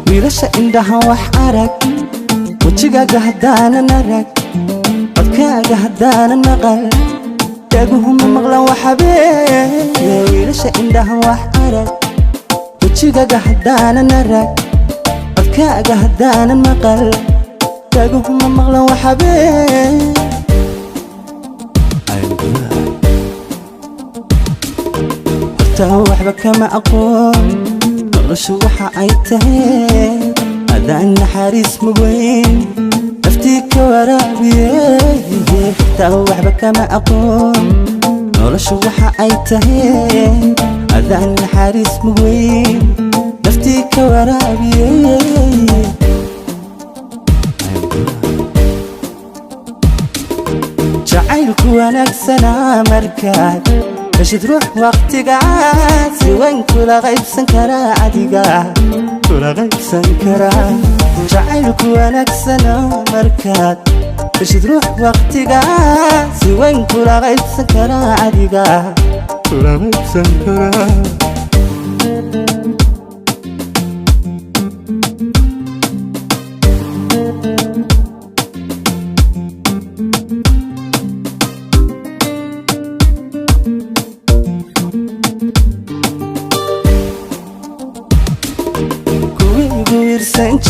wiilasha indhaha wax arag wajigaaga haddaanan arag codkaaga haddaanan maqal dhaguhuma maqlan waxabee wiilasha indhaha wax arag wajigaaga haddaanan arag codkaaga haddaanan maqal dhaguhuma maqlan waxabee horta waxba kama aqoon noloshu waxa ay tahay adaan naxariis muweyn naftii ka waraabiyey xitaa waxba kama aqoon noloshu waxa ay tahay adaan naxariis muweyn naftii ka waraabiyey jacaylku wanaagsanaa markaad heshid ruux waqtigaas si weyn kula qaybsan karaa adiga kula qaybsan karaa jacaylku wanaagsana markaad heshid ruux waqtigaas si weyn kula qaybsan karaa adiga kula qaybsan karaa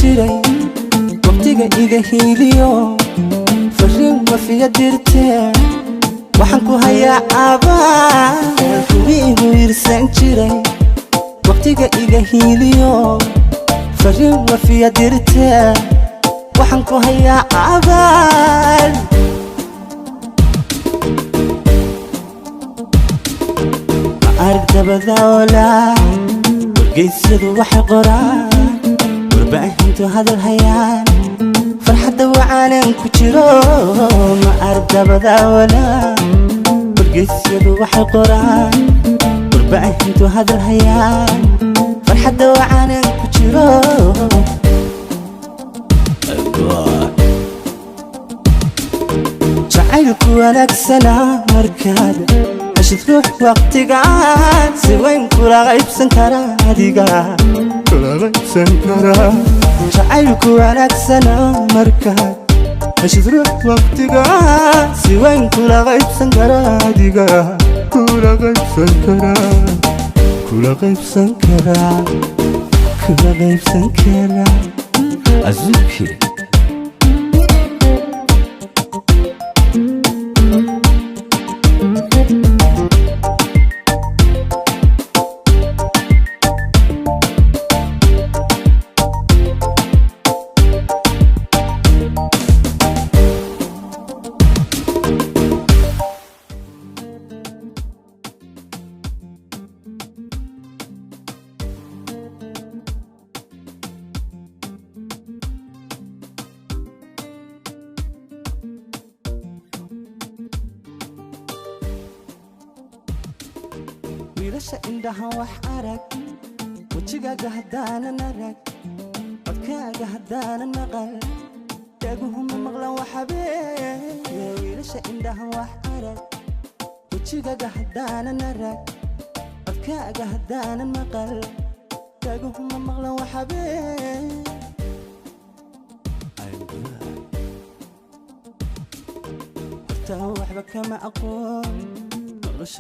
jiray waqtiga iga hiiliyo fariin wafiya dirtee waxaan ku hayaa abaal kuwii igu wiirsan jiray waqtiga iga hiiliyo fariin wafiya dirtee waxaan ku hayaa abaal ma arag dabada olaa wargeysyadu waxay qoraan warbaahintu hadal hayaan farxadda wacaanan ku jiro ma arag dabada walaa wargeysyadu waxay qoraan warbaahintu hadal hayaan farxadda wacaanan ku jiro jacaylku wanaagsanaa markaad heshid ruux waqtigaan si weyn kula qaybsan karaa adiga kula qaybsan karaa jacaylku wanaagsana markaad heshid ruux waqtigaan si weyn kula qaybsan karaa adiga kula qaybsan karaa kula qaybsan karaa kula qaybsan karaa azuki wiilasha indhaha wax arag wajigaaga haddaanan arag codkaaga haddaanan maqal dhaguhuma maqlan waxabee wiilasha indhaha wax arag wajigaaga haddaanan arag codkaaga haddaanan maqal dhaguhuma maqlan waxabee horta waxba kama aqoon